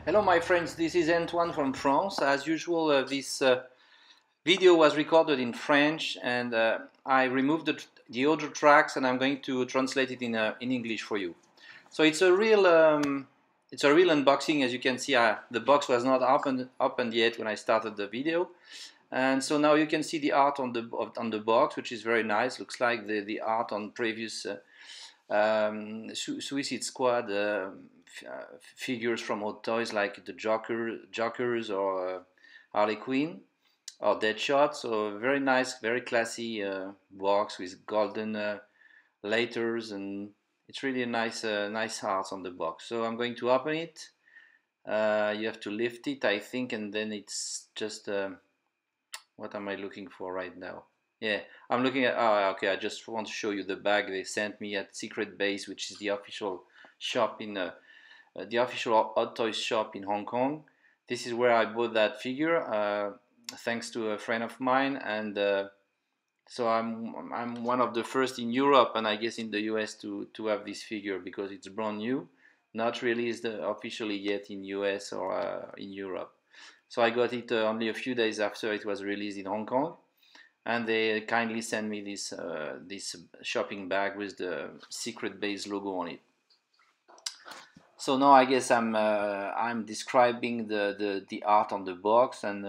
Hello my friends, this is Antoine from France. As usual, this video was recorded in French and I removed the audio tracks and I'm going to translate it in English for you. So it's a real unboxing. As you can see, the box was not opened yet when I started the video. And so now you can see the art on the box, which is very nice. Looks like the art on previous Suicide Squad figures from Hot Toys, like the Jokers or Harley Quinn or Deadshot. So very nice, very classy box with golden letters, and it's really a nice art on the box. So I'm going to open it. You have to lift it, I think, and then it's just what am I looking for right now? Yeah, I'm looking at, okay, I just want to show you the bag they sent me at Secret Base, which is the official shop in the official Hot Toys shop in Hong Kong. This is where I bought that figure, thanks to a friend of mine, and so I'm one of the first in Europe, and I guess in the US to have this figure, because it's brand new, not released officially yet in US or in Europe. So I got it only a few days after it was released in Hong Kong, and they kindly sent me this this shopping bag with the Secret Base logo on it. So now I guess I'm describing the art on the box, and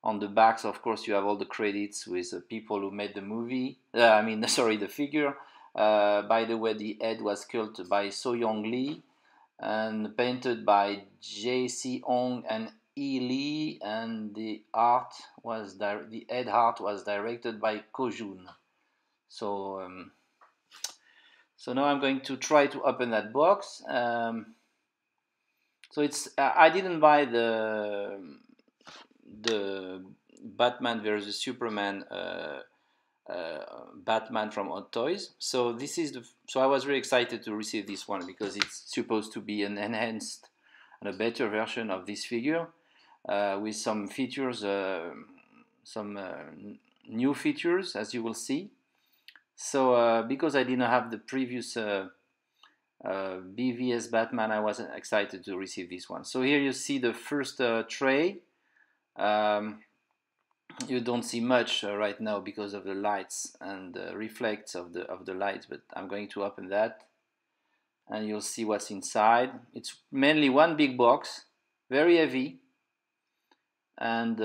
on the backs, of course, you have all the credits with the people who made the movie. Sorry, the figure. By the way, the head was sculpted by So Young Lee and painted by J.C. Hong and E. Lee, and the head art was directed by Ko Jun. So so now I'm going to try to open that box. So it's I didn't buy the Batman vs Superman Batman from Hot Toys. So this is so I was really excited to receive this one, because it's supposed to be an enhanced and a better version of this figure, with some features, some new features, as you will see. So because I didn't have the previous BVS Batman, I wasn't excited to receive this one. So here you see the first tray. You don't see much right now because of the lights and the reflects of the lights, but I'm going to open that and you'll see what's inside. It's mainly one big box, very heavy, and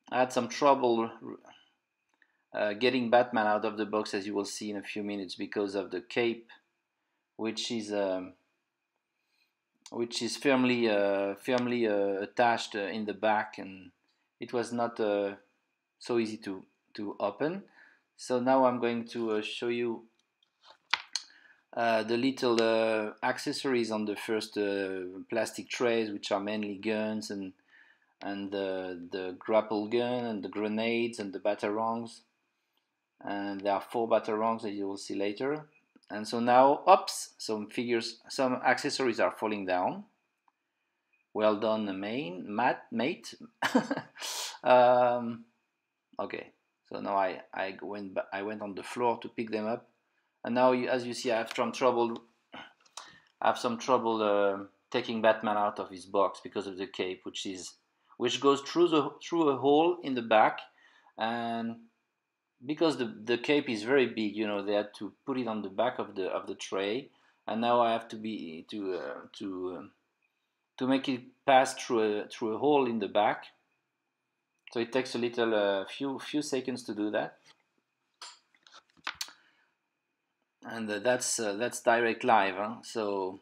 I had some trouble getting Batman out of the box, as you will see in a few minutes, because of the cape, which is firmly attached in the back, and it was not so easy to open. So now I'm going to show you the little accessories on the first plastic trays, which are mainly guns and the grapple gun and the grenades and the batarangs. And there are 4 batarangs, that you will see later. And so now, oops, some accessories are falling down. Well done, mate. Okay, so now I went on the floor to pick them up, and now as you see, I have some trouble taking Batman out of his box because of the cape, which goes through a hole in the back, and because the cape is very big, you know, they had to put it on the back of the tray, and now I have to make it pass through a hole in the back. So it takes a little few seconds to do that, and that's direct live, huh? So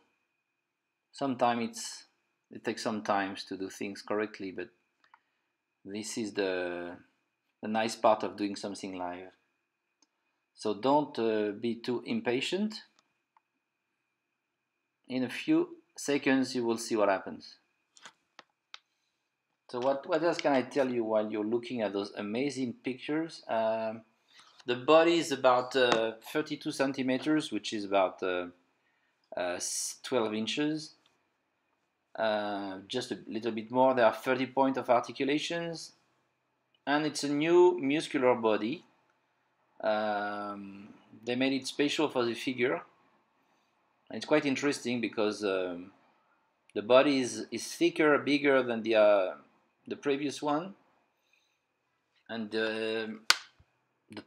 sometimes it takes some time to do things correctly, but this is the nice part of doing something live. So don't be too impatient. In a few seconds you will see what happens. So what else can I tell you while you're looking at those amazing pictures? The body is about 32 centimeters, which is about 12 inches. Just a little bit more. There are 30 points of articulations, and it's a new muscular body. They made it special for the figure. It's quite interesting because The body is thicker, bigger than the previous one, and the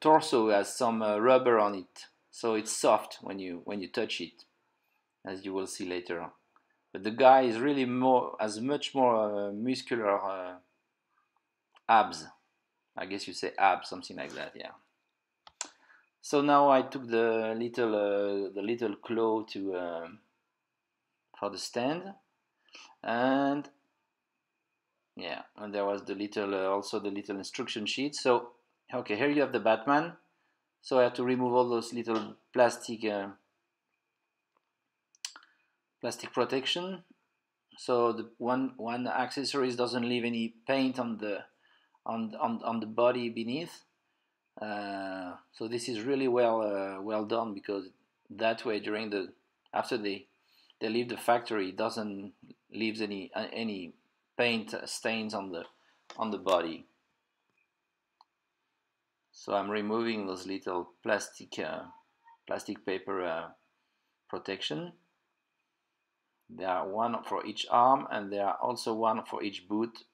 torso has some rubber on it, so it's soft when you touch it, as you will see later. But the guy is really has much more muscular abs. I guess you say abs, something like that, yeah. So now I took the little claw to for the stand, and yeah, and there was the little also the little instruction sheet. So okay, here you have the Batman. So I have to remove all those little plastic protection. So the one accessories doesn't leave any paint on the body beneath. So this is really well done, because that way after they leave the factory, it doesn't leave any paint stains on the body. So I'm removing those little plastic paper protection. There are one for each arm, and there are also one for each boot,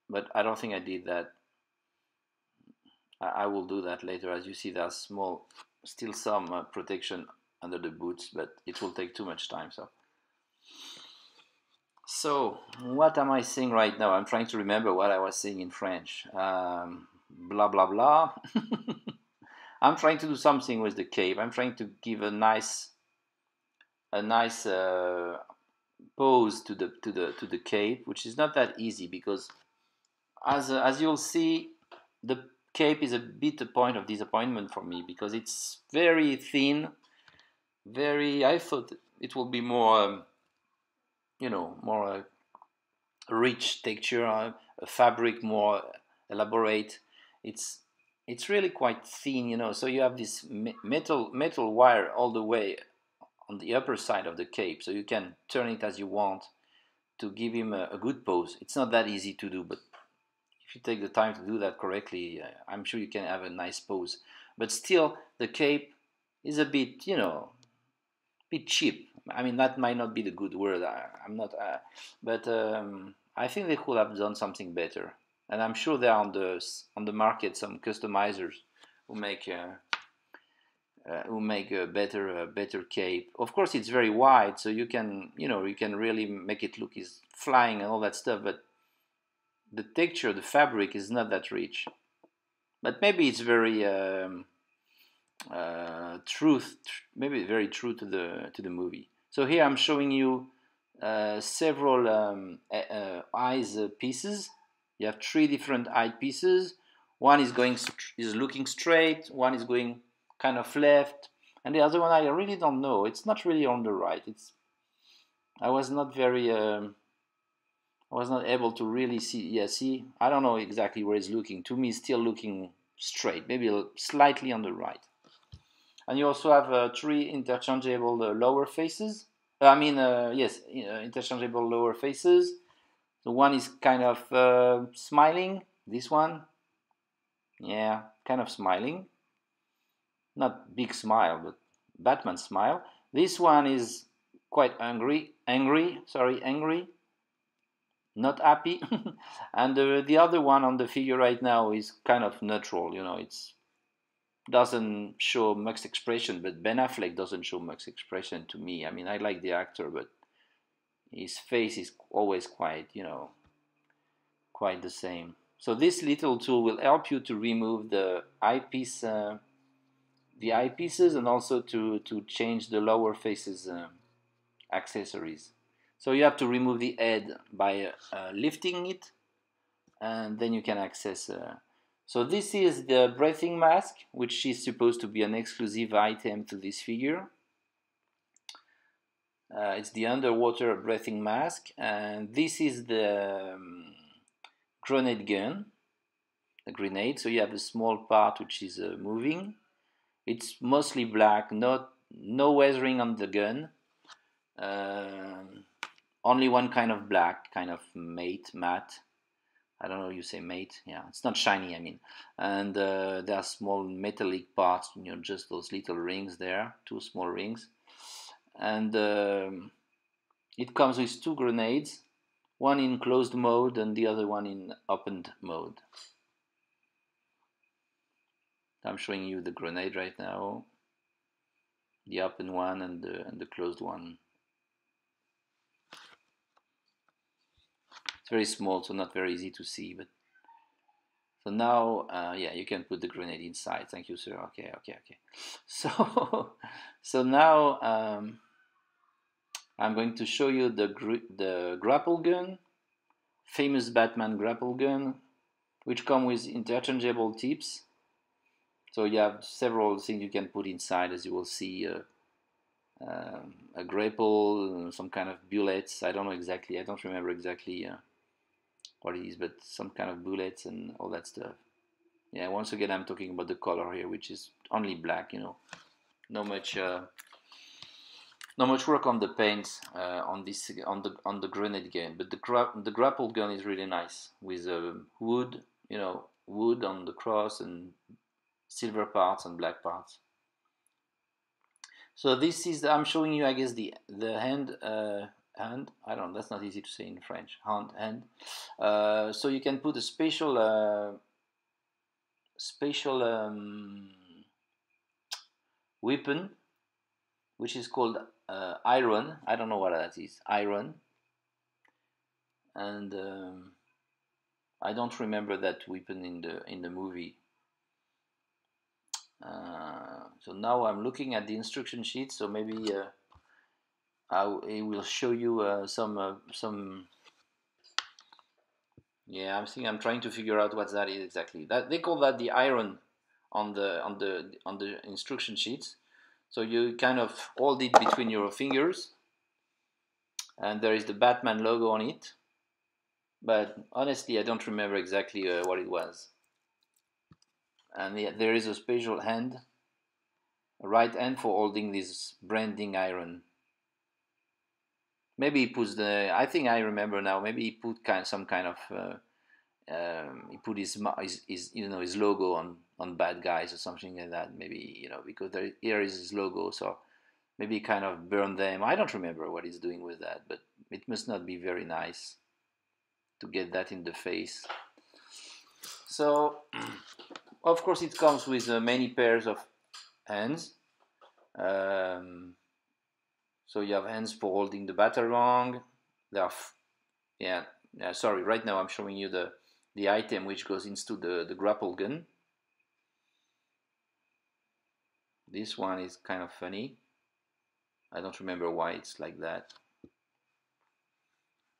but I don't think I did that. I will do that later. As you see, there's still some protection under the boots, but it will take too much time. So what am I saying right now? I'm trying to remember what I was saying in French. Blah blah blah. I'm trying to do something with the cape. I'm trying to give a nice pose to the cape, which is not that easy, because as you'll see, the cape is a bit a point of disappointment for me, because it's very thin. I thought it will be more, more rich texture, a fabric more elaborate. It's really quite thin, so you have this metal wire all the way on the upper side of the cape, so you can turn it as you want to give him a good pose. It's not that easy to do, but if you take the time to do that correctly, I'm sure you can have a nice pose. But still, the cape is a bit, bit cheap. I mean, that might not be the good word. I'm not, but I think they could have done something better. And I'm sure there are on the market some customizers who make a better cape. Of course, it's very wide, so you can really make it look is flying and all that stuff. But the texture, the fabric is not that rich. But maybe it's very maybe very true to the movie. So here I'm showing you several eyes pieces. You have 3 different eye pieces. One is looking straight. One is going kind of left, and the other one I really don't know. It's not really on the right. I was not able to really see. Yeah, see, I don't know exactly where it's looking. To me, it's still looking straight, maybe slightly on the right. And you also have 3 interchangeable lower faces. Yes, interchangeable lower faces. The one is kind of smiling. This one, yeah, kind of smiling. Not big smile, but Batman smile. This one is quite angry, not happy. And the other one on the figure right now is kind of neutral. It's doesn't show much expression, but Ben Affleck doesn't show much expression to me. I mean, I like the actor, but his face is always quite quite the same. So this little tool will help you to remove the eyepieces, and also to change the lower faces accessories. So you have to remove the head by lifting it, and then you can access. So this is the breathing mask, which is supposed to be an exclusive item to this figure. It's the underwater breathing mask, and this is the grenade gun, the grenade. So you have a small part which is moving. It's mostly black, no weathering on the gun. Only one kind of black, kind of matte. I don't know, you say matte. Yeah, it's not shiny, I mean. And there are small metallic parts, just those little rings there, 2 small rings. And It comes with 2 grenades, one in closed mode and the other one in opened mode. I'm showing you the grenade right now, the open one and the closed one. It's very small, so not very easy to see. But so now, yeah, you can put the grenade inside. Thank you, sir. Okay. So, so now I'm going to show you the grapple gun, famous Batman grapple gun, which come with interchangeable tips. So you have several things you can put inside, as you will see. A grapple, some kind of bullets. I don't know exactly. I don't remember exactly what it is, but some kind of bullets and all that stuff. Yeah. Once again, I'm talking about the color here, which is only black. You know, no much work on the paints on the grenade gun. But the grapple gun is really nice with wood. You know, wood on the cross and silver parts and black parts. So this is I'm showing you, I guess, the hand. Hand. I don't know. That's not easy to say in French. Hand. So you can put a special weapon, which is called iron. I don't know what that is. Iron. And I don't remember that weapon in the movie. So now I'm looking at the instruction sheet. So maybe I will show you some. Yeah, I'm trying to figure out what that is exactly. That they call that the iron on the instruction sheets. So you kind of hold it between your fingers, and there is the Batman logo on it. But honestly, I don't remember exactly what it was. And there is a special hand, a right hand for holding this branding iron. Maybe he puts the. I think I remember now. Maybe he put some kind of. He put his his logo on bad guys or something like that. Maybe because here is his logo, so maybe he kind of burned them. I don't remember what he's doing with that, but it must not be very nice to get that in the face. So, of course, it comes with many pairs of hands. So you have hands for holding the batarang. There are, yeah. Sorry, right now I'm showing you the item which goes into the grapple gun. This one is kind of funny. I don't remember why it's like that.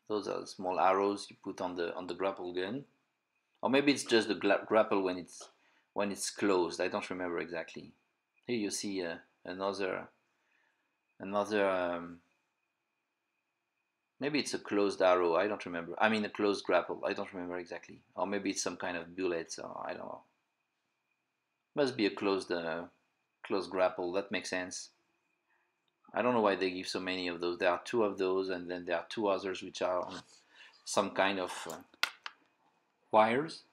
Those are small arrows you put on the grapple gun, or maybe it's just the grapple when it's closed. I don't remember exactly. Here you see another. Maybe it's a closed arrow. I don't remember. I mean a closed grapple. I don't remember exactly. Or maybe it's some kind of bullet. Or I don't know. Must be a closed grapple. That makes sense. I don't know why they give so many of those. There are 2 of those, and then there are 2 others which are on some kind of wires.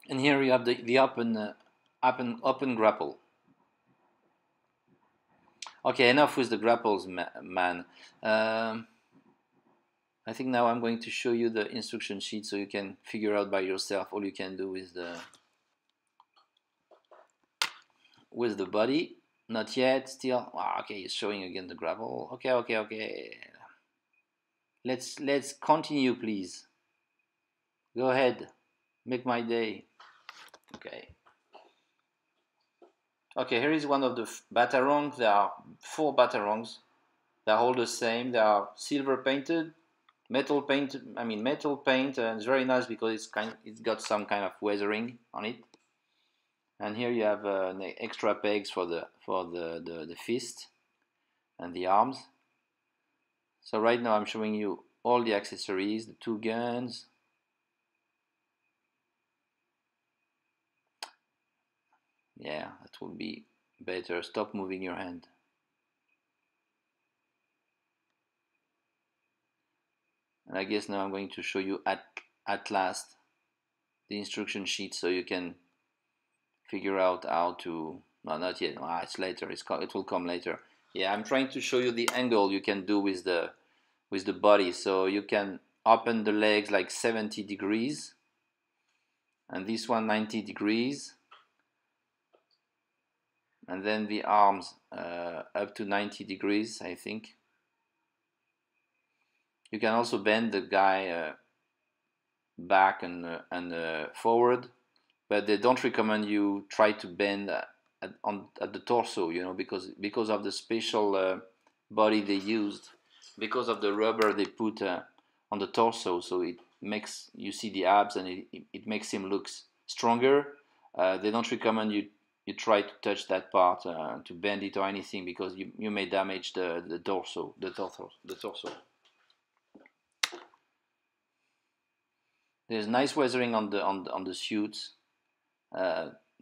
And here you have the open grapple. Okay, enough with the grapples, man. I think now I'm going to show you the instruction sheet so you can figure out by yourself all you can do with the body. Not yet, still. Okay, it's showing again the grapple. Okay. Let's continue, please. Go ahead, make my day. Okay, here is one of the batarangs. There are 4 batarangs. They're all the same. They are silver painted, metal paint. Metal paint, and it's very nice because it's got some kind of weathering on it. And here you have extra pegs for the fist and the arms. So right now I'm showing you all the accessories, the 2 guns. Yeah, that will be better. Stop moving your hand. And I guess now I'm going to show you at last the instruction sheet so you can figure out how to. No, not yet. It's later. It will come later. Yeah, I'm trying to show you the angle you can do with the with the body. So you can open the legs like 70 degrees, and this one 90 degrees, and then the arms up to 90 degrees, I think. You can also bend the guy back and forward, but they don't recommend you try to bend at the torso, you know, because of the special body they used, because of the rubber they put on the torso, so it makes you see the abs, and it makes him look stronger. They don't recommend you try to touch that part to bend it or anything, because you may damage the torso. There's nice weathering on the suits.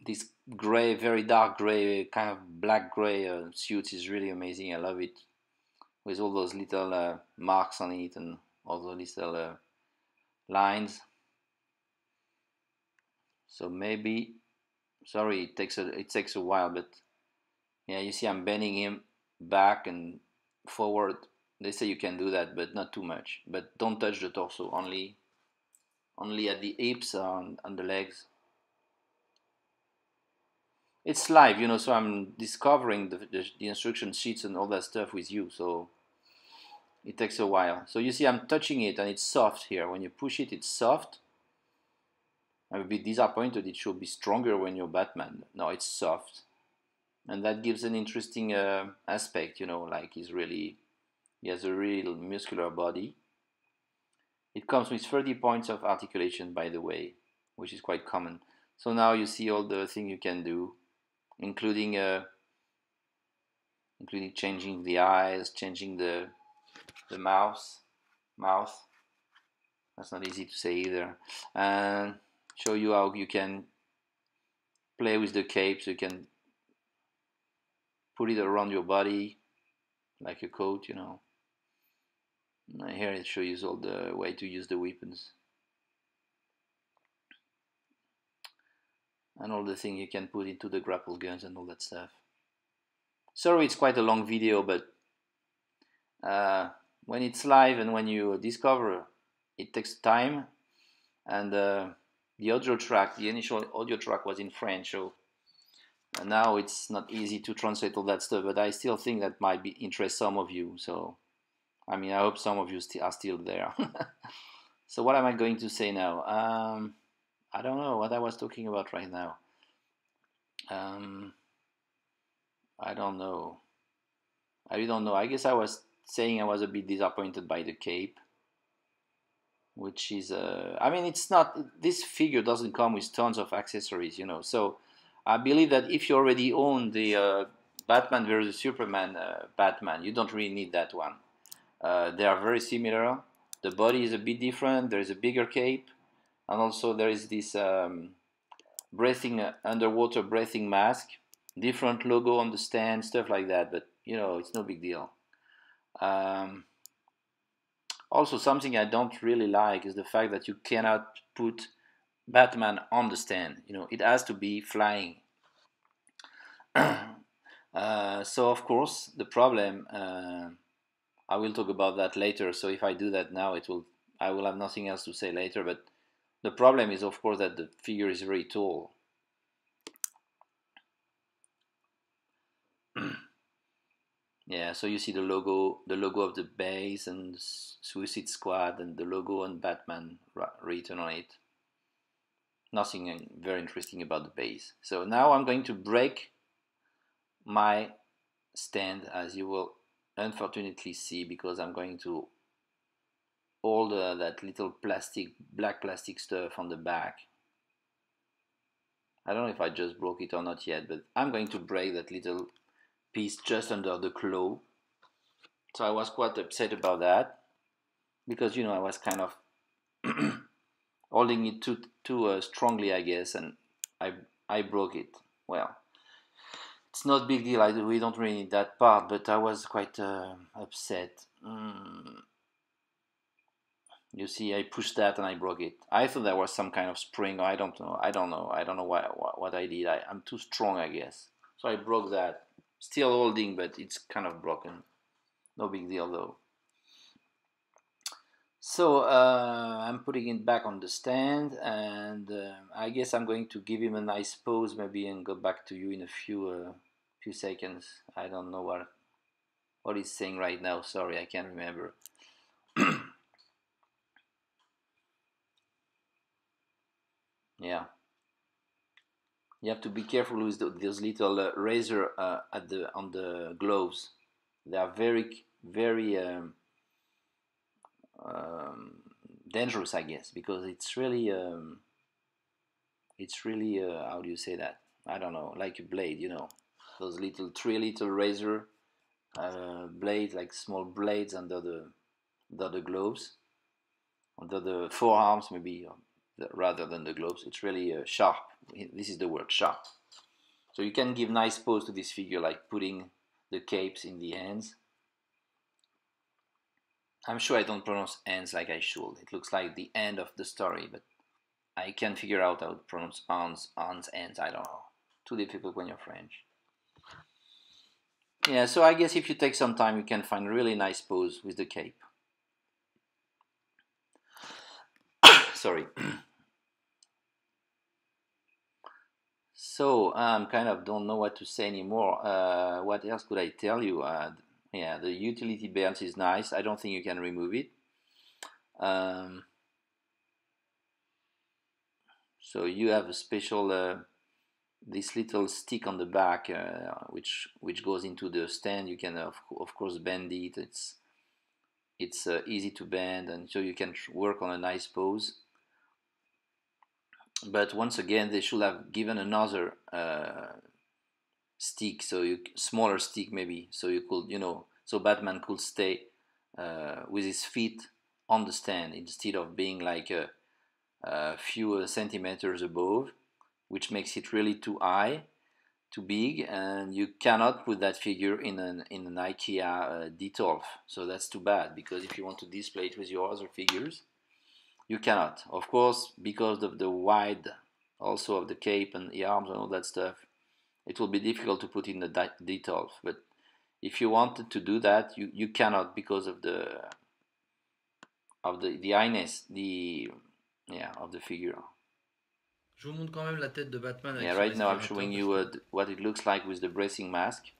This gray, very dark gray, kind of black gray suit is really amazing. I love it, with all those little marks on it and all those little lines. So maybe, sorry, it takes a while, but yeah, you see I'm bending him back and forward. They say you can do that, but not too much. But don't touch the torso, only at the hips on the legs. It's live, you know, so I'm discovering the instruction sheets and all that stuff with you, so it takes a while. So you see I'm touching it and it's soft here. When you push it, it's soft. I'm a bit disappointed. It should be stronger when you're Batman. No, it's soft. And that gives an interesting aspect, you know, like he has a real muscular body. It comes with 30 points of articulation, by the way, which is quite common. So now you see all the things you can do, including changing the eyes, changing the mouth. That's not easy to say either. And show you how you can play with the cape, so you can put it around your body like a coat, you know. And here it shows you all the way to use the weapons and all the things you can put into the grapple guns and all that stuff. Sorry, it's quite a long video, but when it's live and when you discover, it takes time. And the initial audio track was in French, so now it's not easy to translate all that stuff, but I still think that might interest some of you. So, I mean, I hope some of you are still there. So what am I going to say now? I don't know what I was talking about right now. I don't know. I really don't know. I guess I was saying I was a bit disappointed by the cape, which is, I mean, it's not, this figure doesn't come with tons of accessories, you know. So I believe that if you already own the Batman versus Superman Batman, you don't really need that one. They are very similar. The body is a bit different. There is a bigger cape, and also there is this underwater breathing mask, different logo on the stand, stuff like that. But you know, it's no big deal. Also, something I don't really like is the fact that you cannot put Batman on the stand. You know, it has to be flying. So of course, the problem. I will talk about that later. So if I do that now, I will have nothing else to say later. But the problem is, of course, that the figure is very tall. Yeah, so you see the logo of the base and Suicide Squad, and the logo and Batman written on it. Nothing very interesting about the base. So now I'm going to break my stand, as you will unfortunately see, because I'm going to hold that little black plastic stuff on the back. I don't know if I just broke it or not yet, but I'm going to break that little piece just under the claw. So I was quite upset about that, because you know I was kind of holding it too strongly, I guess, and I broke it. Well, it's not a big deal. We don't really need that part, but I was quite upset. You see, I pushed that and I broke it. I thought there was some kind of spring. Or I don't know. I don't know what I did. I'm too strong, I guess. So I broke that. Still holding, but it's kind of broken. No big deal though. So I'm putting it back on the stand, and I guess I'm going to give him a nice pose maybe and go back to you in a few seconds. I don't know what he's saying right now. Sorry, I can't remember. Yeah, you have to be careful with those little razor on the gloves. They are very um, dangerous, I guess, because it's really how do you say that? I don't know, like a blade, those three little razor blades, like small blades under the gloves, under the forearms, maybe rather than the gloves. It's really sharp. This is the word, sharp. So you can give nice pose to this figure, like putting the capes in the hands. I'm sure I don't pronounce ends like I should. It looks like the end of the story, but I can't figure out how to pronounce ons, ends. I don't know. Too difficult when you're French. Yeah, so I guess if you take some time, you can find a really nice pose with the cape. Sorry. So kind of don't know what to say anymore. What else could I tell you? Yeah, the utility belt is nice. I don't think you can remove it. So you have a special this little stick on the back, which goes into the stand. You can of course bend it. It's easy to bend, and so you can work on a nice pose. But once again, they should have given another stick, smaller stick maybe, so you could, so Batman could stay with his feet on the stand instead of being like a few centimeters above, which makes it really too high, too big, and you cannot put that figure in an IKEA Detolf. So that's too bad, because if you want to display it with your other figures, you cannot. Of course, because of the wide, also of the cape and the arms and all that stuff, it will be difficult to put in the Detolf. But if you wanted to do that, you cannot, because of the highness, of the figure. Je vous montre quand même la tête de Batman avec Yeah, right now I'm showing you what it looks like with the breathing mask.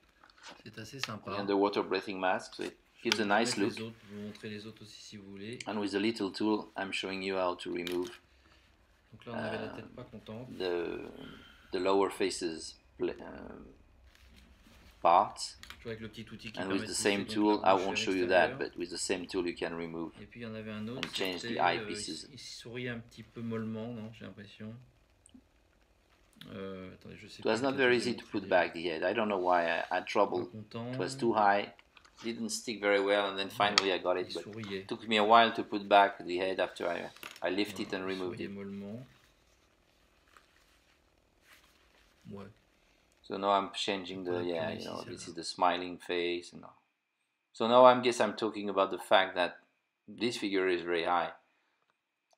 C'est assez sympa. The underwater breathing mask, so it gives a nice look. Je vais vous montrer les autres aussi si vous voulez. And with the little tool, I'm showing you how to remove. Donc là, on avait la tête pas contente. The lower faces parts. Avec le petit outil qui and with the same tool, I won't show you that, but with the same tool you can remove et puis il y en avait un autre, and change the eyepieces. Il sourit un petit peu mollement, non, j'ai l'impression. Attendez, je sais it was not very easy to put back the head. I don't know why I had trouble. It was too high, didn't stick very well, and then finally I got it. But it took me a while to put back the head after I lifted it and removed it. Ouais. So now I'm changing the, this is the smiling face. So now I guess I'm talking about the fact that this figure is very high.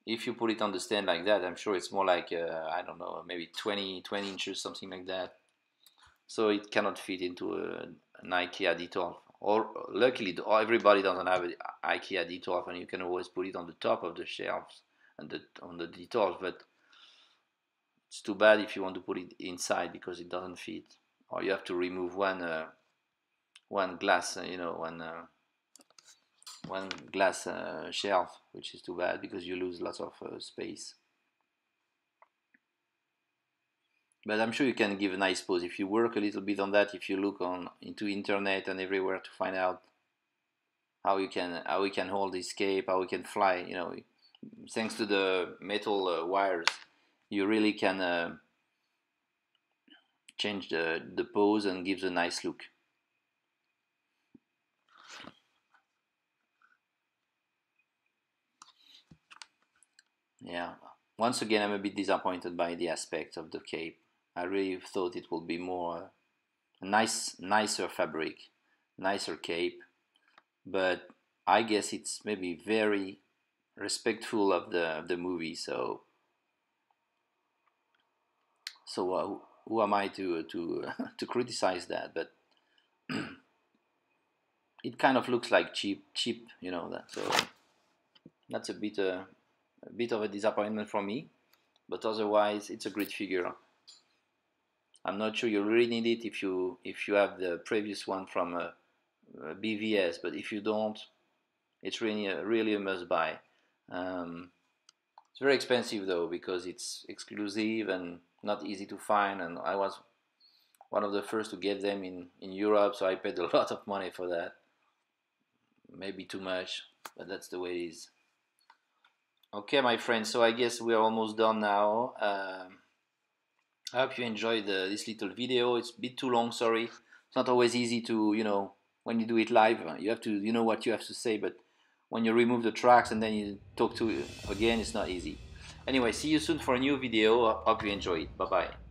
If you put it on the stand like that, I'm sure it's more like, I don't know, maybe 20 inches, something like that. So it cannot fit into an IKEA Detolf. Or luckily, everybody doesn't have an IKEA Detolf, and you can always put it on the top of the shelves and on the Detolf. But it's too bad if you want to put it inside, because it doesn't fit, or you have to remove one glass, one glass shelf, which is too bad because you lose lots of space. But I'm sure you can give a nice pose if you work a little bit on that. If you look into internet and everywhere to find out how we can hold this cape, how we can fly, thanks to the metal wires, you really can change the pose and gives a nice look. Yeah. Once again, I'm a bit disappointed by the aspect of the cape. I really thought it would be more nicer fabric, nicer cape, but I guess it's maybe very respectful of the movie. So who am I to to criticize that? But it kind of looks like cheap, that. So That's a bit of a disappointment for me, but otherwise it's a great figure. I'm not sure you really need it if you have the previous one from BVS, but if you don't, it's really a must buy. It's very expensive though because it's exclusive and not easy to find, and I was one of the first to get them in Europe, so I paid a lot of money for that. Maybe too much, but that's the way it is. Okay, my friends, so I guess we are almost done now. I hope you enjoyed this little video. It's a bit too long, sorry. It's not always easy to, when you do it live, you have to, what you have to say, but when you remove the tracks and then you talk to again, it's not easy. Anyway, see you soon for a new video. Hope you enjoy it. Bye-bye.